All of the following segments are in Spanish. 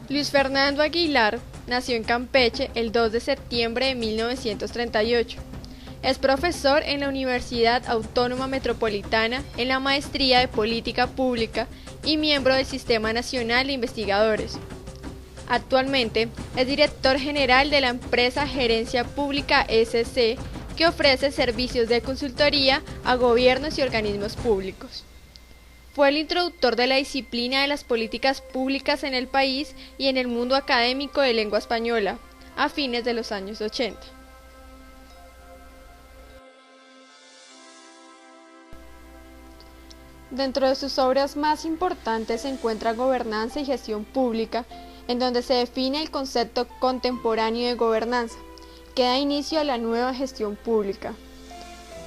Luis Fernando Aguilar nació en Campeche el 2 de septiembre de 1938. Es profesor en la Universidad Autónoma Metropolitana en la Maestría de Política Pública y miembro del Sistema Nacional de Investigadores. Actualmente es director general de la empresa Gerencia Pública SC, que ofrece servicios de consultoría a gobiernos y organismos públicos. Fue el introductor de la disciplina de las políticas públicas en el país y en el mundo académico de lengua española, a fines de los años 80. Dentro de sus obras más importantes se encuentra Gobernanza y Gestión Pública, en donde se define el concepto contemporáneo de gobernanza, que da inicio a la nueva gestión pública.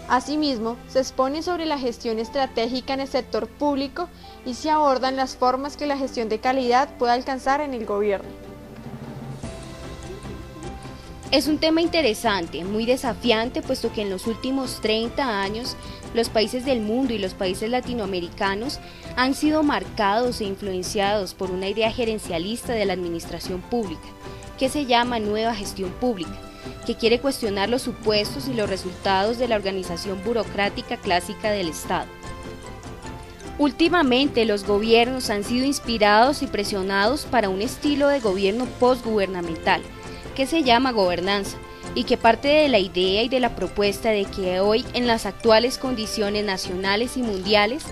Asimismo, se expone sobre la gestión estratégica en el sector público y se abordan las formas que la gestión de calidad puede alcanzar en el gobierno. Es un tema interesante, muy desafiante, puesto que en los últimos 30 años los países del mundo y los países latinoamericanos han sido marcados e influenciados por una idea gerencialista de la administración pública, que se llama nueva gestión pública, que quiere cuestionar los supuestos y los resultados de la organización burocrática clásica del Estado. Últimamente los gobiernos han sido inspirados y presionados para un estilo de gobierno postgubernamental, que se llama gobernanza, y que parte de la idea y de la propuesta de que hoy, en las actuales condiciones nacionales y mundiales,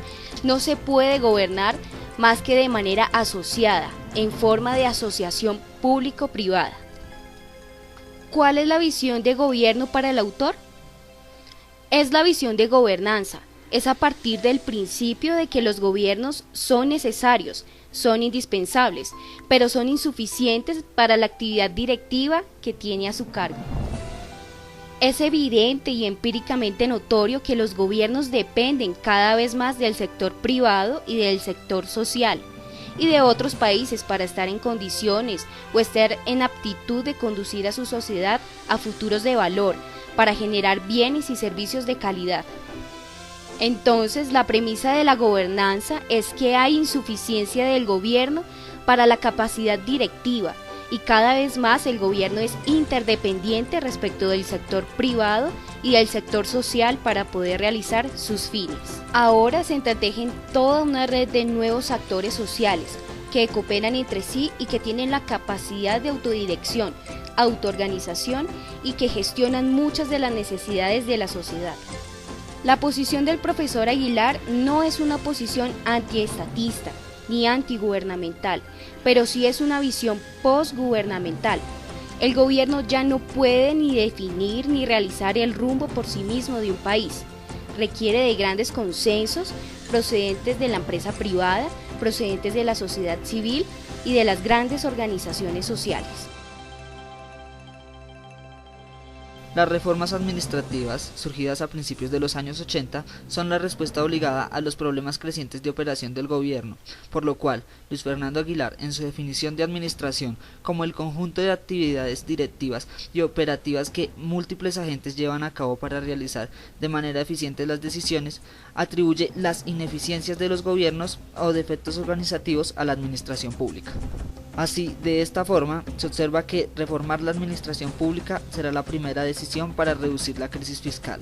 no se puede gobernar más que de manera asociada, en forma de asociación público-privada. ¿Cuál es la visión de gobierno para el autor? Es la visión de gobernanza, es a partir del principio de que los gobiernos son necesarios, son indispensables, pero son insuficientes para la actividad directiva que tiene a su cargo. Es evidente y empíricamente notorio que los gobiernos dependen cada vez más del sector privado y del sector social, y de otros países para estar en condiciones o estar en aptitud de conducir a su sociedad a futuros de valor, para generar bienes y servicios de calidad. Entonces, la premisa de la gobernanza es que hay insuficiencia del gobierno para la capacidad directiva, y cada vez más el gobierno es interdependiente respecto del sector privado y del sector social para poder realizar sus fines. Ahora se entretejen toda una red de nuevos actores sociales que cooperan entre sí y que tienen la capacidad de autodirección, autoorganización y que gestionan muchas de las necesidades de la sociedad. La posición del profesor Aguilar no es una posición antiestatista ni antigubernamental, pero sí es una visión postgubernamental. El gobierno ya no puede ni definir ni realizar el rumbo por sí mismo de un país. Requiere de grandes consensos procedentes de la empresa privada, procedentes de la sociedad civil y de las grandes organizaciones sociales. Las reformas administrativas, surgidas a principios de los años 80, son la respuesta obligada a los problemas crecientes de operación del gobierno, por lo cual Luis Fernando Aguilar, en su definición de administración como el conjunto de actividades directivas y operativas que múltiples agentes llevan a cabo para realizar de manera eficiente las decisiones, atribuye las ineficiencias de los gobiernos o defectos organizativos a la administración pública. Así, de esta forma, se observa que reformar la administración pública será la primera decisión para reducir la crisis fiscal.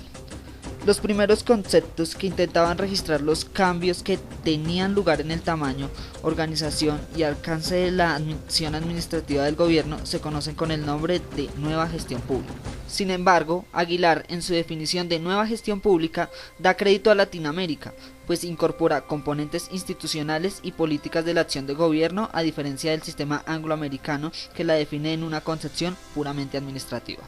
Los primeros conceptos que intentaban registrar los cambios que tenían lugar en el tamaño, organización y alcance de la acción administrativa del gobierno se conocen con el nombre de nueva gestión pública. Sin embargo, Aguilar, en su definición de nueva gestión pública, da crédito a Latinoamérica, pues incorpora componentes institucionales y políticas de la acción de gobierno, a diferencia del sistema angloamericano que la define en una concepción puramente administrativa.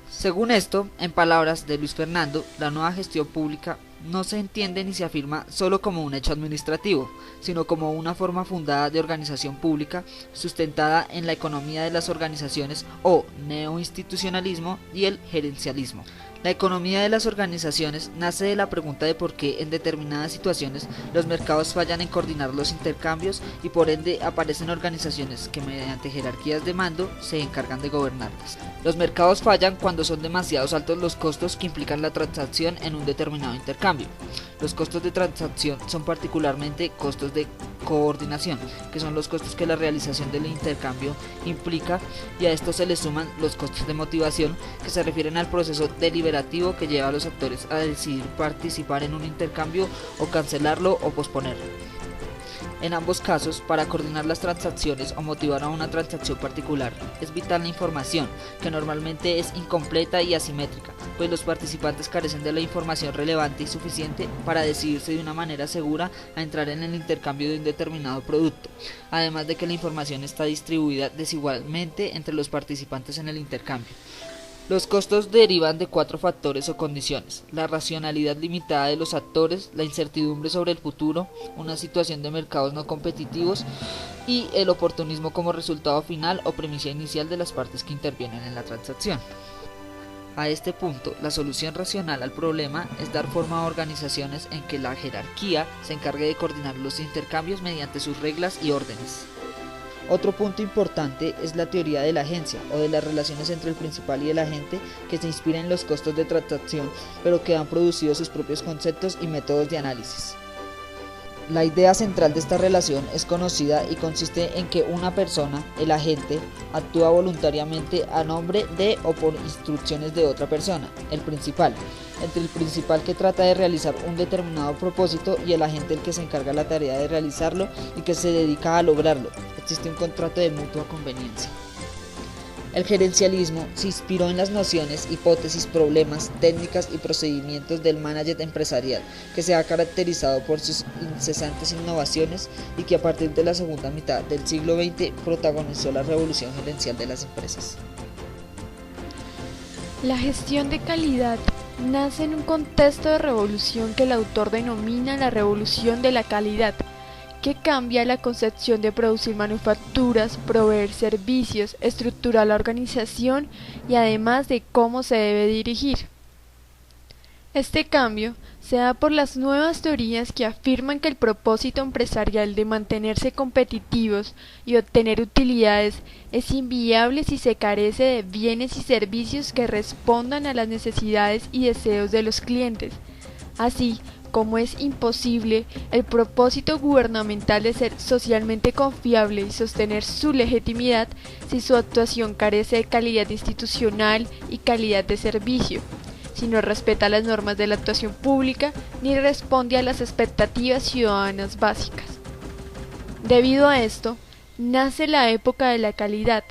Según esto, en palabras de Luis Fernando, la nueva gestión pública no se entiende ni se afirma solo como un hecho administrativo, sino como una forma fundada de organización pública sustentada en la economía de las organizaciones o neoinstitucionalismo y el gerencialismo. La economía de las organizaciones nace de la pregunta de por qué en determinadas situaciones los mercados fallan en coordinar los intercambios y por ende aparecen organizaciones que mediante jerarquías de mando se encargan de gobernarlas. Los mercados fallan cuando son demasiado altos los costos que implican la transacción en un determinado intercambio. Los costos de transacción son particularmente costos de coordinación, que son los costos que la realización del intercambio implica, y a esto se le suman los costos de motivación, que se refieren al proceso deliberativo que lleva a los actores a decidir participar en un intercambio o cancelarlo o posponerlo. En ambos casos, para coordinar las transacciones o motivar a una transacción particular, es vital la información, que normalmente es incompleta y asimétrica, pues los participantes carecen de la información relevante y suficiente para decidirse de una manera segura a entrar en el intercambio de un determinado producto, además de que la información está distribuida desigualmente entre los participantes en el intercambio. Los costos derivan de 4 factores o condiciones: la racionalidad limitada de los actores, la incertidumbre sobre el futuro, una situación de mercados no competitivos y el oportunismo como resultado final o premisa inicial de las partes que intervienen en la transacción. A este punto, la solución racional al problema es dar forma a organizaciones en que la jerarquía se encargue de coordinar los intercambios mediante sus reglas y órdenes. Otro punto importante es la teoría de la agencia, o de las relaciones entre el principal y el agente, que se inspira en los costos de transacción, pero que han producido sus propios conceptos y métodos de análisis. La idea central de esta relación es conocida y consiste en que una persona, el agente, actúa voluntariamente a nombre de o por instrucciones de otra persona, el principal, entre el principal que trata de realizar un determinado propósito y el agente el que se encarga la tarea de realizarlo y que se dedica a lograrlo. Existe un contrato de mutua conveniencia. El gerencialismo se inspiró en las nociones, hipótesis, problemas, técnicas y procedimientos del management empresarial, que se ha caracterizado por sus incesantes innovaciones y que a partir de la segunda mitad del siglo XX protagonizó la revolución gerencial de las empresas. La gestión de calidad nace en un contexto de revolución que el autor denomina la revolución de la calidad, que cambia la concepción de producir manufacturas, proveer servicios, estructurar la organización y además de cómo se debe dirigir. Este cambio se da por las nuevas teorías que afirman que el propósito empresarial de mantenerse competitivos y obtener utilidades es inviable si se carece de bienes y servicios que respondan a las necesidades y deseos de los clientes, así como es imposible el propósito gubernamental de ser socialmente confiable y sostener su legitimidad si su actuación carece de calidad institucional y calidad de servicio, si no respeta las normas de la actuación pública ni responde a las expectativas ciudadanas básicas. Debido a esto, nace la época de la calidad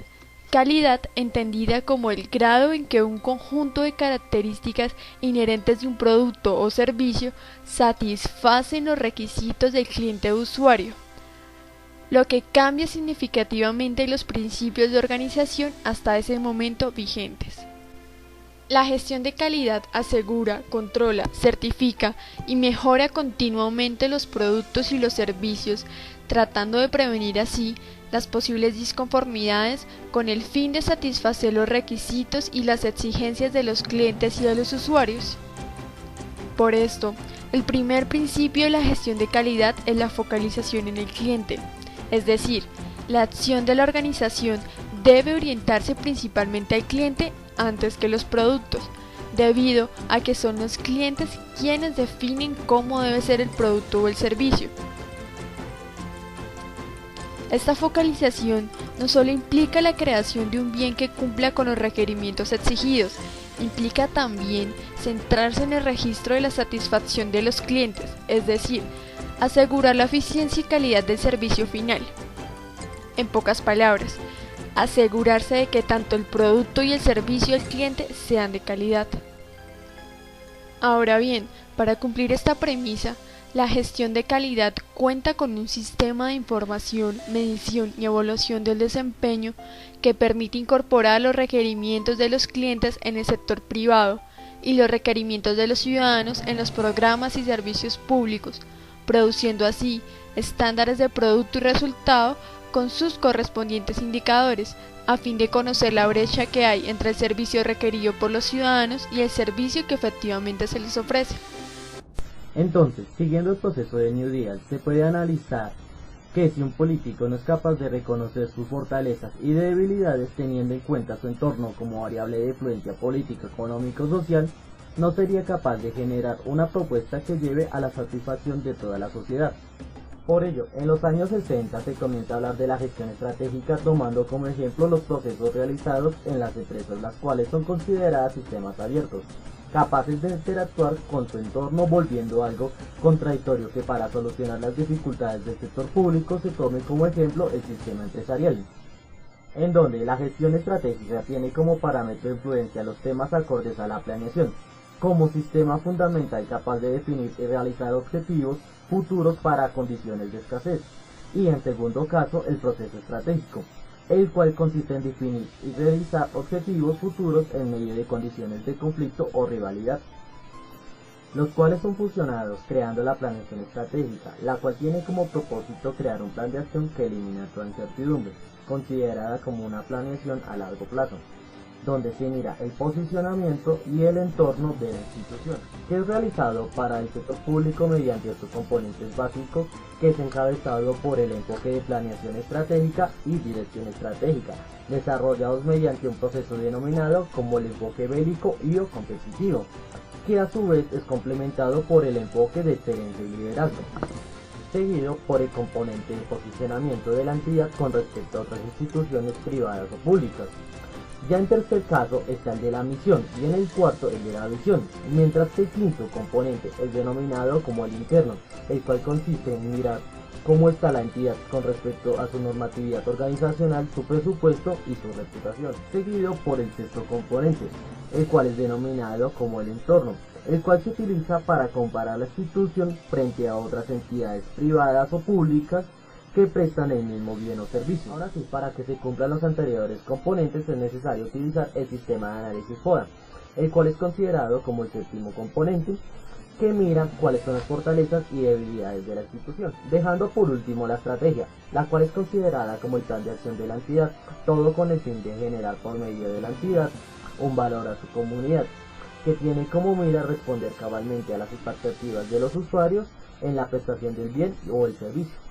entendida como el grado en que un conjunto de características inherentes de un producto o servicio satisfacen los requisitos del cliente o usuario, lo que cambia significativamente los principios de organización hasta ese momento vigentes. La gestión de calidad asegura, controla, certifica y mejora continuamente los productos y los servicios, tratando de prevenir así las posibles disconformidades con el fin de satisfacer los requisitos y las exigencias de los clientes y de los usuarios. Por esto, el primer principio de la gestión de calidad es la focalización en el cliente, es decir, la acción de la organización debe orientarse principalmente al cliente antes que los productos, debido a que son los clientes quienes definen cómo debe ser el producto o el servicio. Esta focalización no solo implica la creación de un bien que cumpla con los requerimientos exigidos, implica también centrarse en el registro de la satisfacción de los clientes, es decir, asegurar la eficiencia y calidad del servicio final. En pocas palabras, asegurarse de que tanto el producto y el servicio del cliente sean de calidad. Ahora bien, para cumplir esta premisa, la gestión de calidad cuenta con un sistema de información, medición y evaluación del desempeño que permite incorporar los requerimientos de los clientes en el sector privado y los requerimientos de los ciudadanos en los programas y servicios públicos, produciendo así estándares de producto y resultado con sus correspondientes indicadores, a fin de conocer la brecha que hay entre el servicio requerido por los ciudadanos y el servicio que efectivamente se les ofrece. Entonces, siguiendo el proceso de New Deal, se puede analizar que si un político no es capaz de reconocer sus fortalezas y debilidades teniendo en cuenta su entorno como variable de influencia política, económica o social, no sería capaz de generar una propuesta que lleve a la satisfacción de toda la sociedad. Por ello, en los años 60 se comienza a hablar de la gestión estratégica tomando como ejemplo los procesos realizados en las empresas, las cuales son consideradas sistemas abiertos, capaces de interactuar con su entorno, volviendo algo contradictorio que para solucionar las dificultades del sector público se tome como ejemplo el sistema empresarial, en donde la gestión estratégica tiene como parámetro de influencia los temas acordes a la planeación, como sistema fundamental capaz de definir y realizar objetivos futuros para condiciones de escasez, y en segundo caso el proceso estratégico, el cual consiste en definir y realizar objetivos futuros en medio de condiciones de conflicto o rivalidad, los cuales son fusionados creando la planeación estratégica, la cual tiene como propósito crear un plan de acción que elimina toda incertidumbre, considerada como una planeación a largo plazo, donde se mira el posicionamiento y el entorno de la institución, que es realizado para el sector público mediante estos componentes básicos, que es encabezado por el enfoque de planeación estratégica y dirección estratégica, desarrollados mediante un proceso denominado como el enfoque bélico y o competitivo, que a su vez es complementado por el enfoque de excelencia y liderazgo, seguido por el componente de posicionamiento de la entidad con respecto a otras instituciones privadas o públicas. Ya en tercer caso está el de la misión y en el cuarto el de la visión, mientras que el quinto componente es denominado como el interno, el cual consiste en mirar cómo está la entidad con respecto a su normatividad organizacional, su presupuesto y su reputación, seguido por el sexto componente, el cual es denominado como el entorno, el cual se utiliza para comparar la institución frente a otras entidades privadas o públicas que prestan el mismo bien o servicio. Ahora sí, para que se cumplan los anteriores componentes es necesario utilizar el sistema de análisis FODA, el cual es considerado como el séptimo componente, que mira cuáles son las fortalezas y debilidades de la institución, dejando por último la estrategia, la cual es considerada como el plan de acción de la entidad, todo con el fin de generar por medio de la entidad un valor a su comunidad, que tiene como mira responder cabalmente a las expectativas de los usuarios en la prestación del bien o el servicio.